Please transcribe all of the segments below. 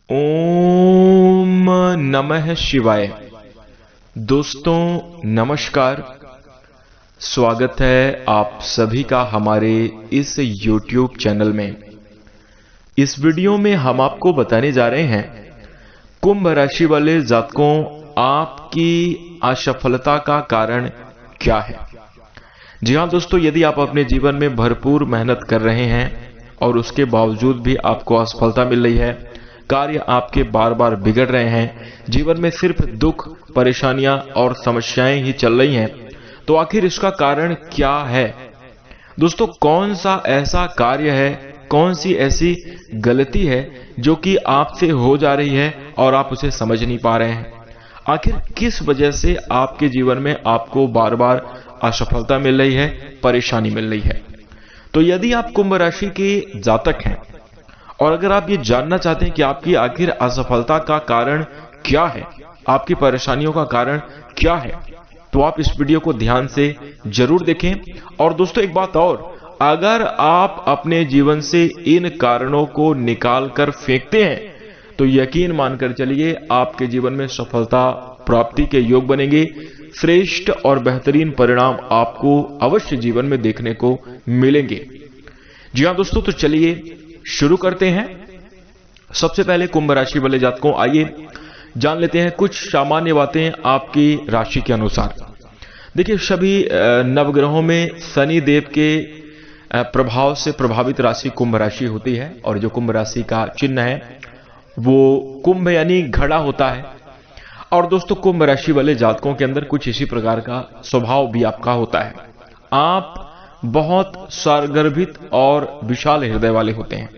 ओम नमः शिवाय। दोस्तों नमस्कार, स्वागत है आप सभी का हमारे इस YouTube चैनल में। इस वीडियो में हम आपको बताने जा रहे हैं कुंभ राशि वाले जातकों, आपकी असफलता का कारण क्या है। जी हाँ दोस्तों, यदि आप अपने जीवन में भरपूर मेहनत कर रहे हैं और उसके बावजूद भी आपको असफलता मिल रही है, कार्य आपके बार बार बिगड़ रहे हैं, जीवन में सिर्फ दुख, परेशानियां और समस्याएं ही चल रही हैं, तो आखिर इसका कारण क्या है। दोस्तों, कौन सा ऐसा कार्य है, कौन सी ऐसी गलती है जो कि आपसे हो जा रही है और आप उसे समझ नहीं पा रहे हैं। आखिर किस वजह से आपके जीवन में आपको बार बार असफलता मिल रही है, परेशानी मिल रही है। तो यदि आप कुंभ राशि के जातक हैं और अगर आप ये जानना चाहते हैं कि आपकी आखिर असफलता का कारण क्या है, आपकी परेशानियों का कारण क्या है, तो आप इस वीडियो को ध्यान से जरूर देखें। और दोस्तों एक बात और, अगर आप अपने जीवन से इन कारणों को निकाल कर फेंकते हैं तो यकीन मानकर चलिए आपके जीवन में सफलता प्राप्ति के योग बनेंगे। श्रेष्ठ और बेहतरीन परिणाम आपको अवश्य जीवन में देखने को मिलेंगे। जी हाँ दोस्तों, तो चलिए शुरू करते हैं। सबसे पहले कुंभ राशि वाले जातकों, आइए जान लेते हैं कुछ सामान्य बातें आपकी राशि के अनुसार। देखिए, सभी नवग्रहों में शनि देव के प्रभाव से प्रभावित राशि कुंभ राशि होती है और जो कुंभ राशि का चिन्ह है वो कुंभ यानी घड़ा होता है। और दोस्तों, कुंभ राशि वाले जातकों के अंदर कुछ इसी प्रकार का स्वभाव भी आपका होता है। आप बहुत सारगर्भित और विशाल हृदय वाले होते हैं।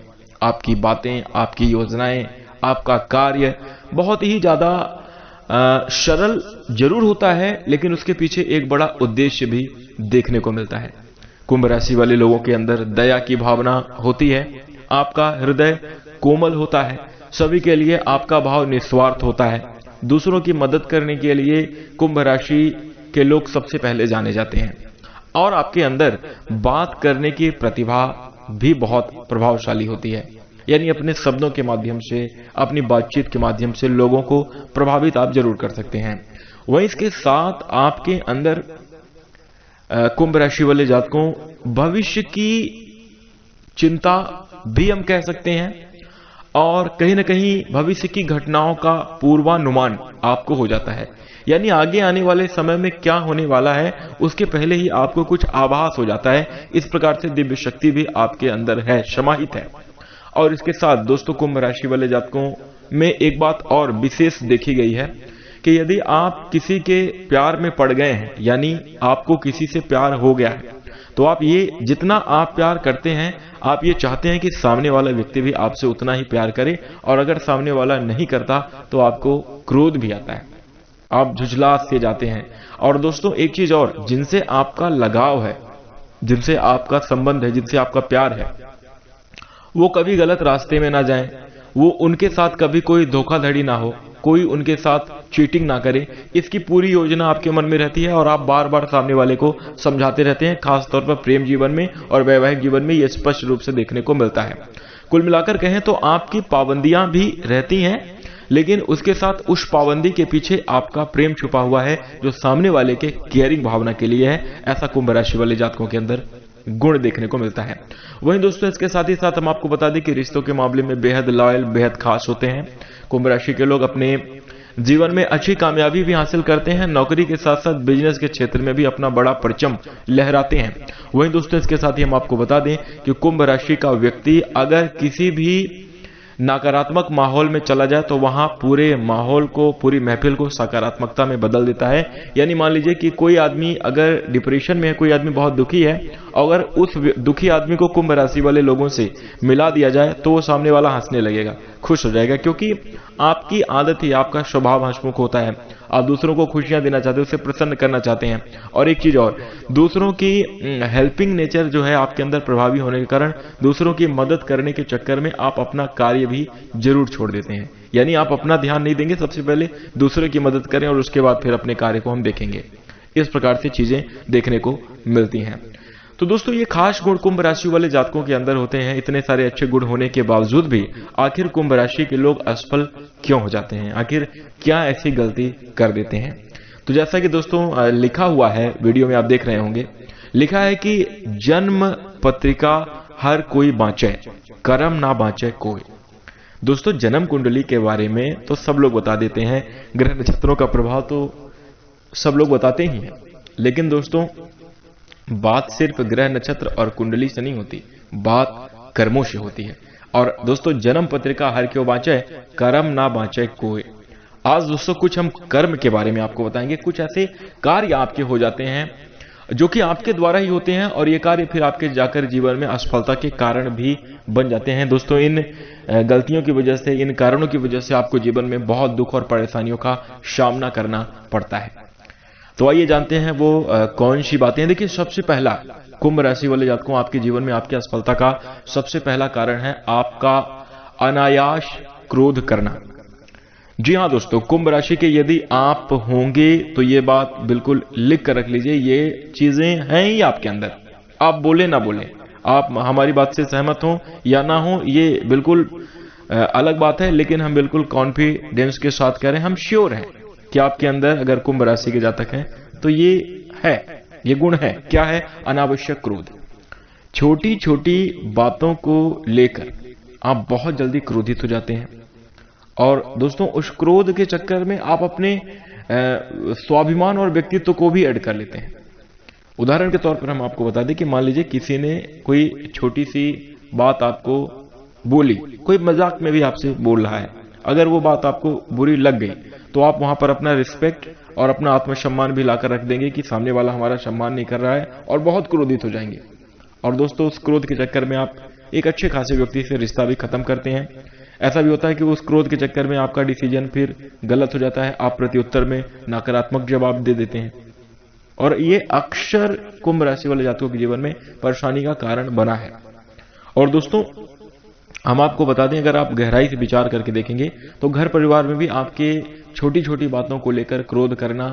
आपकी बातें, आपकी योजनाएं, आपका कार्य बहुत ही ज्यादा सरल जरूर होता है, लेकिन उसके पीछे एक बड़ा उद्देश्य भी देखने को मिलता है। कुंभ राशि वाले लोगों के अंदर दया की भावना होती है। आपका हृदय कोमल होता है। सभी के लिए आपका भाव निस्वार्थ होता है। दूसरों की मदद करने के लिए कुंभ राशि के लोग सबसे पहले जाने जाते हैं। और आपके अंदर बात करने की प्रतिभा भी बहुत प्रभावशाली होती है, यानी अपने शब्दों के माध्यम से, अपनी बातचीत के माध्यम से लोगों को प्रभावित आप जरूर कर सकते हैं। वहीं इसके साथ आपके अंदर कुंभ राशि वाले जातकों भविष्य की चिंता भी हम कह सकते हैं और कहीं ना कहीं भविष्य की घटनाओं का पूर्वानुमान आपको हो जाता है, यानी आगे आने वाले समय में क्या होने वाला है उसके पहले ही आपको कुछ आभास हो जाता है। इस प्रकार से दिव्य शक्ति भी आपके अंदर है, समाहित है। और इसके साथ दोस्तों, कुंभ राशि वाले जातकों में एक बात और विशेष देखी गई है कि यदि आप किसी के प्यार में पड़ गए हैं, यानी आपको किसी से प्यार हो गया है, तो आप ये जितना आप प्यार करते हैं, आप ये चाहते हैं कि सामने वाला व्यक्ति भी आपसे उतना ही प्यार करे। और अगर सामने वाला नहीं करता तो आपको क्रोध भी आता है, आप झुंझला से जाते हैं। और दोस्तों एक चीज और, जिनसे आपका लगाव है, जिनसे आपका संबंध है, जिनसे आपका प्यार है, वो कभी गलत रास्ते में ना जाएं, वो उनके साथ कभी कोई धोखाधड़ी ना हो, कोई उनके साथ चीटिंग ना करे, इसकी पूरी योजना आपके मन में रहती है और आप बार बार सामने वाले को समझाते रहते हैं। खासतौर पर प्रेम जीवन में और वैवाहिक जीवन में यह स्पष्ट रूप से देखने को मिलता है। कुल मिलाकर कहें तो आपकी पाबंदियां भी रहती हैं, लेकिन उसके साथ उस पाबंदी के पीछे आपका प्रेम छुपा हुआ है जो सामने वाले के केयरिंग भावना के लिए है। ऐसा कुंभ राशि वाले जातकों के अंदर गुण देखने को मिलता है। वहीं दोस्तों इसके साथ ही साथ हम आपको बता दें कि रिश्तों के मामले में बेहद लॉयल, बेहद खास होते हैं। कुंभ राशि के लोग अपने जीवन में अच्छी कामयाबी भी हासिल करते हैं। नौकरी के साथ साथ बिजनेस के क्षेत्र में भी अपना बड़ा परचम लहराते हैं। वहीं दोस्तों इसके साथ ही हम आपको बता दें कि कुंभ राशि का व्यक्ति अगर किसी भी नकारात्मक माहौल में चला जाए तो वहां पूरे माहौल को, पूरी महफिल को सकारात्मकता में बदल देता है। यानी मान लीजिए कि कोई आदमी अगर डिप्रेशन में है, कोई आदमी बहुत दुखी है, अगर उस दुखी आदमी को कुंभ राशि वाले लोगों से मिला दिया जाए तो वो सामने वाला हंसने लगेगा, खुश हो जाएगा, क्योंकि आपकी आदत ही, आपका स्वभाव हंसमुख होता है। आप दूसरों को खुशियां देना चाहते हैं, उसे प्रसन्न करना चाहते हैं। और एक चीज और, दूसरों की हेल्पिंग नेचर जो है आपके अंदर प्रभावी होने के कारण दूसरों की मदद करने के चक्कर में आप अपना कार्य भी जरूर छोड़ देते हैं। यानी आप अपना ध्यान नहीं देंगे, सबसे पहले दूसरे की मदद करें और उसके बाद फिर अपने कार्य को हम देखेंगे। इस प्रकार से चीजें देखने को मिलती हैं। तो दोस्तों ये खास गुण कुंभ राशि वाले जातकों के अंदर होते हैं। इतने सारे अच्छे गुण होने के बावजूद भी आखिर कुंभ राशि के लोग असफल क्यों हो जाते हैं, आखिर क्या ऐसी गलती कर देते हैं? तो जैसा कि दोस्तों लिखा हुआ है, वीडियो में आप देख रहे होंगे, लिखा है कि जन्म पत्रिका हर कोई बाँचे, कर्म ना बाँचे कोई। दोस्तों जन्म कुंडली के बारे में तो सब लोग बता देते हैं, ग्रह नक्षत्रों का प्रभाव तो सब लोग बताते ही हैं, लेकिन दोस्तों बात सिर्फ ग्रह नक्षत्र और कुंडली से नहीं होती, बात कर्मों से होती है। और दोस्तों जन्म पत्रिका हर क्यों बाँचे, कर्म ना बाँचे कोई। आज दोस्तों कुछ हम कर्म के बारे में आपको बताएंगे। कुछ ऐसे कार्य आपके हो जाते हैं जो कि आपके द्वारा ही होते हैं और ये कार्य फिर आपके जाकर जीवन में असफलता के कारण भी बन जाते हैं। दोस्तों इन गलतियों की वजह से, इन कारणों की वजह से आपको जीवन में बहुत दुख और परेशानियों का सामना करना पड़ता है। तो आइए जानते हैं वो कौन सी बातें हैं। देखिए सबसे पहला, कुंभ राशि वाले जातकों, आपके जीवन में आपकी असफलता का सबसे पहला कारण है आपका अनायास क्रोध करना। जी हाँ दोस्तों, कुंभ राशि के यदि आप होंगे तो ये बात बिल्कुल लिख कर रख लीजिए, ये चीजें हैं ही आपके अंदर। आप बोले ना बोले, आप हमारी बात से सहमत हो या ना हो, ये बिल्कुल अलग बात है, लेकिन हम बिल्कुल कॉन्फिडेंस के साथ कह रहे हैं, हम श्योर हैं कि आपके अंदर अगर कुंभ राशि के जातक हैं तो ये है, ये गुण है। क्या है? अनावश्यक क्रोध। छोटी छोटी बातों को लेकर आप बहुत जल्दी क्रोधित हो जाते हैं और दोस्तों उस क्रोध के चक्कर में आप अपने स्वाभिमान और व्यक्तित्व को भी ऐड कर लेते हैं। उदाहरण के तौर पर हम आपको बता दें कि मान लीजिए किसी ने कोई छोटी सी बात आपको बोली, कोई मजाक में भी आपसे बोल रहा है, अगर वो बात आपको बुरी लग गई तो आप वहां पर अपना रिस्पेक्ट और अपना आत्मसम्मान भी लाकर रख देंगे कि सामने वाला हमारा सम्मान नहीं कर रहा है, और बहुत क्रोधित हो जाएंगे। और दोस्तों उस क्रोध के चक्कर में आप एक अच्छे खासे व्यक्ति से रिश्ता भी खत्म करते हैं। ऐसा भी होता है कि उस क्रोध के चक्कर में आपका डिसीजन फिर गलत हो जाता है, आप प्रत्युत्तर में नकारात्मक जवाब दे देते हैं, और ये अक्सर कुंभ राशि वाले जातकों के जीवन में परेशानी का कारण बना है। और दोस्तों हम आपको बता दें, अगर आप गहराई से विचार करके देखेंगे तो घर परिवार में भी आपके छोटी छोटी बातों को लेकर क्रोध करना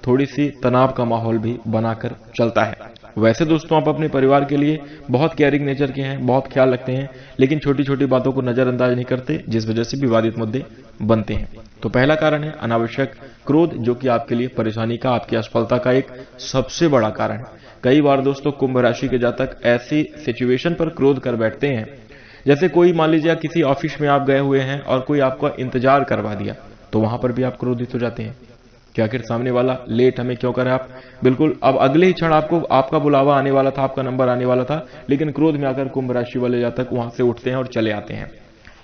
थोड़ी सी तनाव का माहौल भी बनाकर चलता है। वैसे दोस्तों आप अपने परिवार के लिए बहुत केयरिंग नेचर के हैं, बहुत ख्याल रखते हैं, लेकिन छोटी छोटी बातों को नजरअंदाज नहीं करते, जिस वजह से विवादित मुद्दे बनते हैं। तो पहला कारण है अनावश्यक क्रोध, जो कि आपके लिए परेशानी का, आपकी असफलता का एक सबसे बड़ा कारण है। कई बार दोस्तों कुंभ राशि के जातक ऐसी सिचुएशन पर क्रोध कर बैठते हैं, जैसे कोई मान लीजिए किसी ऑफिस में आप गए हुए हैं और कोई आपका इंतजार करवा दिया, तो वहां पर भी आप क्रोधित हो जाते हैं कि आखिर सामने वाला लेट हमें क्यों करे। आप बिल्कुल अब अगले ही क्षण आपको आपका बुलावा आने वाला था, आपका नंबर आने वाला था, लेकिन क्रोध में आकर कुंभ राशि वाले जातक वहां से उठते हैं और चले आते हैं।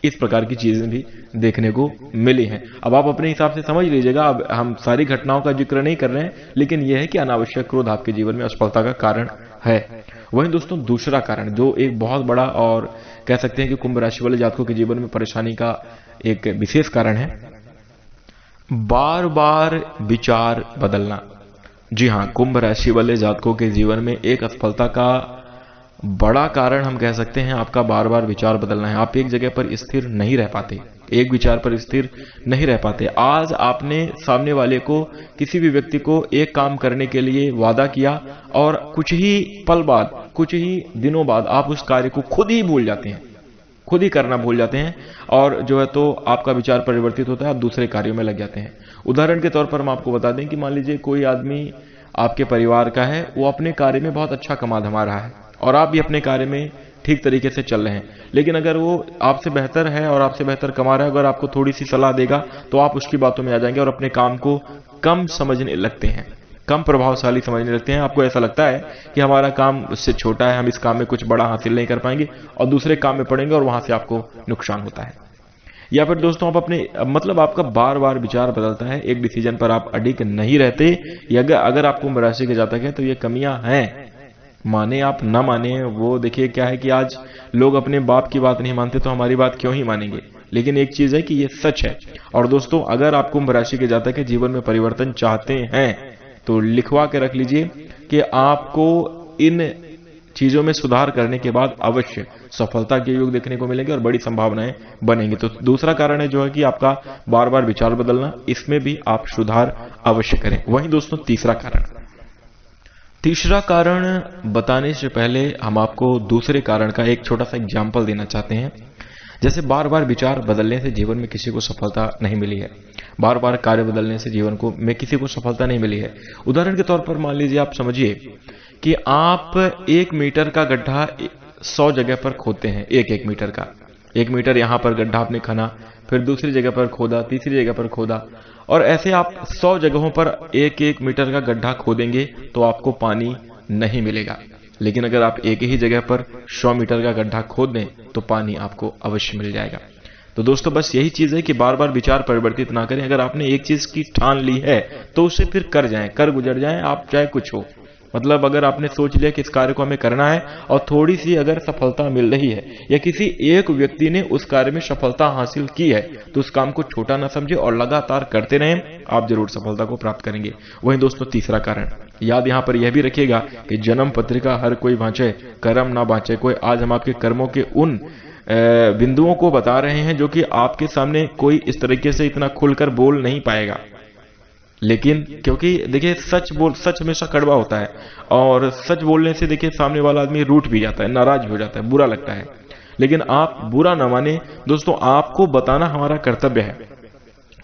इस प्रकार की चीजें भी देखने को मिली हैं। अब आप अपने हिसाब से समझ लीजिएगा, अब हम सारी घटनाओं का जिक्र नहीं कर रहे हैं, लेकिन यह है कि अनावश्यक क्रोध आपके जीवन में असफलता का कारण है। वहीं दोस्तों दूसरा कारण जो एक बहुत बड़ा और कह सकते हैं कि कुंभ राशि वाले जातकों के जीवन में परेशानी का एक विशेष कारण है, बार बार विचार बदलना। जी हाँ, कुंभ राशि वाले जातकों के जीवन में एक असफलता का बड़ा कारण हम कह सकते हैं आपका बार बार विचार बदलना है। आप एक जगह पर स्थिर नहीं रह पाते, एक विचार पर स्थिर नहीं रह पाते। आज आपने सामने वाले को, किसी भी व्यक्ति को एक काम करने के लिए वादा किया और कुछ ही पल बाद, कुछ ही दिनों बाद आप उस कार्य को खुद ही भूल जाते हैं, खुद ही करना भूल जाते हैं, और जो है तो आपका विचार परिवर्तित होता है, आप दूसरे कार्यों में लग जाते हैं। उदाहरण के तौर पर हम आपको बता दें कि मान लीजिए कोई आदमी आपके परिवार का है, वो अपने कार्य में बहुत अच्छा कमा धमा रहा है और आप भी अपने कार्य में ठीक तरीके से चल रहे हैं, लेकिन अगर वो आपसे बेहतर है और आपसे बेहतर कमा रहा है, अगर आपको थोड़ी सी सलाह देगा तो आप उसकी बातों में आ जाएंगे और अपने काम को कम समझने लगते हैं, कम प्रभावशाली समझने लगते हैं। आपको ऐसा लगता है कि हमारा काम उससे छोटा है, हम इस काम में कुछ बड़ा हासिल नहीं कर पाएंगे, और दूसरे काम में पड़ेंगे और वहां से आपको नुकसान होता है। या फिर दोस्तों आप अपने मतलब आपका बार बार विचार बदलता है, एक डिसीजन पर आप अडिग नहीं रहते। या अगर आप कुंभ राशि के जातक हैं तो ये कमियां हैं, माने आप ना माने, वो देखिए क्या है कि आज लोग अपने बाप की बात नहीं मानते तो हमारी बात क्यों ही मानेंगे, लेकिन एक चीज है कि ये सच है। और दोस्तों अगर आप कुंभ राशि के जातक के जीवन में परिवर्तन चाहते हैं तो लिखवा के रख लीजिए कि आपको इन चीजों में सुधार करने के बाद अवश्य सफलता के योग देखने को मिलेंगे और बड़ी संभावनाएं बनेंगी। तो दूसरा कारण है जो है कि आपका बार बार विचार बदलना, इसमें भी आप सुधार अवश्य करें। वहीं दोस्तों तीसरा कारण, तीसरा कारण बताने से पहले हम आपको दूसरे कारण का एक छोटा सा एग्जाम्पल देना चाहते हैं। जैसे बार बार विचार बदलने से जीवन में किसी को सफलता नहीं मिली है, बार बार कार्य बदलने से जीवन को में किसी को सफलता नहीं मिली है। उदाहरण के तौर पर मान लीजिए, आप समझिए कि आप 1 मीटर का गड्ढा 100 जगह पर खोदते हैं। 1 मीटर का, 1 मीटर यहाँ पर गड्ढा आपने खना, फिर दूसरी जगह पर खोदा, तीसरी जगह पर खोदा, और ऐसे आप 100 जगहों पर 1 मीटर का गड्ढा खोदेंगे तो आपको पानी नहीं मिलेगा। लेकिन अगर आप एक ही जगह पर 100 मीटर का गड्ढा खोद दें तो पानी आपको अवश्य मिल जाएगा। तो दोस्तों, बस यही चीज है कि बार बार विचार परिवर्तित ना करें। अगर आपने एक चीज की ठान ली है तो उसे फिर कर जाएं, कर गुजर जाएं, आप चाहे कुछ हो। मतलब अगर आपने सोच लिया कि इस कार्य को हमें करना है और थोड़ी सी अगर सफलता मिल रही है या किसी एक व्यक्ति ने उस कार्य में सफलता हासिल की है तो उस काम को छोटा ना समझे और लगातार करते रहें, आप जरूर सफलता को प्राप्त करेंगे। वहीं दोस्तों, तीसरा कारण याद यहां पर यह भी रखिएगा कि जन्म पत्रिका हर कोई बांचे, कर्म ना बांचे कोई। आज हम आपके कर्मों के उन बिंदुओं को बता रहे हैं जो कि आपके सामने कोई इस तरीके से इतना खुलकर बोल नहीं पाएगा। लेकिन क्योंकि देखिए, सच हमेशा कड़वा होता है, और सच बोलने से देखिए सामने वाला आदमी रूठ भी जाता है, नाराज हो जाता है, बुरा लगता है। लेकिन आप बुरा ना माने दोस्तों, आपको बताना हमारा कर्तव्य है।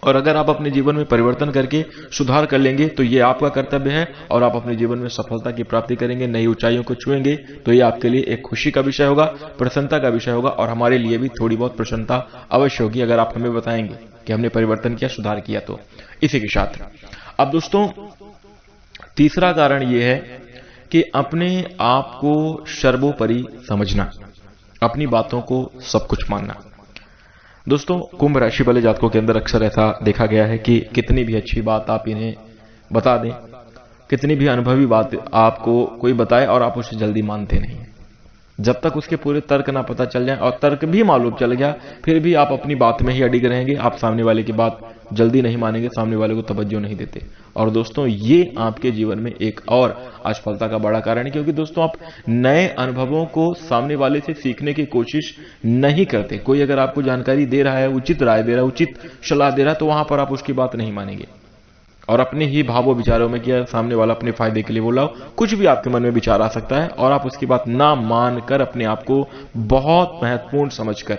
और अगर आप अपने जीवन में परिवर्तन करके सुधार कर लेंगे तो ये आपका कर्तव्य है और आप अपने जीवन में सफलता की प्राप्ति करेंगे, नई ऊंचाइयों को छुएंगे। तो ये आपके लिए एक खुशी का विषय होगा, प्रसन्नता का विषय होगा, और हमारे लिए भी थोड़ी बहुत प्रसन्नता अवश्य होगी अगर आप हमें बताएंगे कि हमने परिवर्तन किया, सुधार किया। तो इसी के साथ अब दोस्तों, तीसरा कारण यह है कि अपने आप को सर्वोपरि समझना, अपनी बातों को सब कुछ मानना। दोस्तों, कुंभ राशि वाले जातकों के अंदर अक्सर ऐसा देखा गया है कि कितनी भी अच्छी बात आप इन्हें बता दें, कितनी भी अनुभवी बात आपको कोई बताए और आप उसे जल्दी मानते नहीं हैं। जब तक उसके पूरे तर्क ना पता चल जाए, और तर्क भी मालूम चल गया फिर भी आप अपनी बात में ही अडिग रहेंगे, आप सामने वाले की बात जल्दी नहीं मानेंगे, सामने वाले को तवज्जो नहीं देते। और दोस्तों, ये आपके जीवन में एक और असफलता का बड़ा कारण है, क्योंकि दोस्तों आप नए अनुभवों को सामने वाले से सीखने की कोशिश नहीं करते। कोई अगर आपको जानकारी दे रहा है, उचित राय दे रहा है, उचित सलाह दे रहा है, तो वहां पर आप उसकी बात नहीं मानेंगे और अपने ही भावों विचारों में किया सामने वाला अपने फायदे के लिए बोला हो, कुछ भी आपके मन में विचार आ सकता है और आप उसकी बात ना मानकर अपने आप को बहुत महत्वपूर्ण समझकर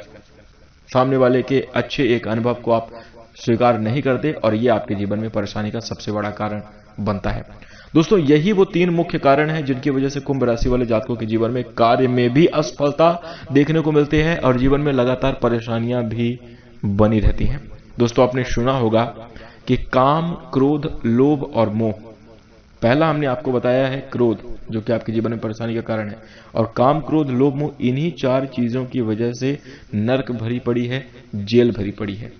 सामने वाले के अच्छे एक अनुभव को आप स्वीकार नहीं करते, और ये आपके जीवन में परेशानी का सबसे बड़ा कारण बनता है। दोस्तों, यही वो 3 मुख्य कारण हैं जिनकी वजह से कुंभ राशि वाले जातकों के जीवन में कार्य में भी असफलता देखने को मिलती है और जीवन में लगातार परेशानियां भी बनी रहती हैं। दोस्तों, आपने सुना होगा कि काम, क्रोध, लोभ और मोह। पहला हमने आपको बताया है क्रोध, जो कि आपके जीवन में परेशानी का कारण है, और काम, क्रोध, लोभ, मोह, इन्हीं 4 चीजों की वजह से नरक भरी पड़ी है, जेल भरी पड़ी है।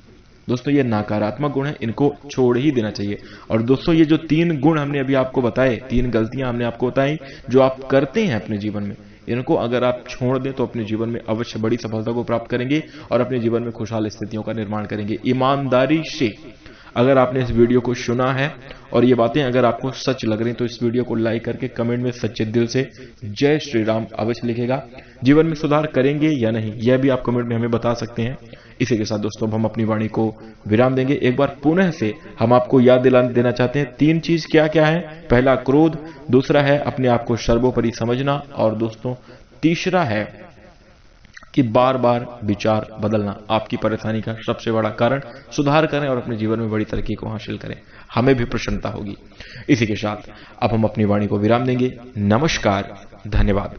दोस्तों, ये नकारात्मक गुण है, इनको छोड़ ही देना चाहिए। और दोस्तों, ये जो 3 गुण हमने अभी आपको बताए, 3 गलतियां हमने आपको बताई जो आप करते हैं अपने जीवन में, इनको अगर आप छोड़ दें तो अपने जीवन में अवश्य बड़ी सफलता को प्राप्त करेंगे और अपने जीवन में खुशहाल स्थितियों का निर्माण करेंगे। ईमानदारी से अगर आपने इस वीडियो को सुना है और ये बातें अगर आपको सच लग रही तो इस वीडियो को लाइक करके कमेंट में सच्चे दिल से जय श्री राम अवश्य लिखेगा। जीवन में सुधार करेंगे या नहीं, यह भी आप कमेंट में हमें बता सकते हैं। इसी के साथ दोस्तों, हम अपनी वाणी को विराम देंगे। एक बार पुनः से हम आपको याद देना चाहते हैं 3 चीज क्या क्या है। पहला क्रोध, दूसरा है अपने आप को सर्वोपरि समझना, और दोस्तों तीसरा है कि बार बार विचार बदलना आपकी परेशानी का सबसे बड़ा कारण। सुधार करें और अपने जीवन में बड़ी तरक्की को हासिल करें, हमें भी प्रसन्नता होगी। इसी के साथ अब हम अपनी वाणी को विराम देंगे। नमस्कार, धन्यवाद।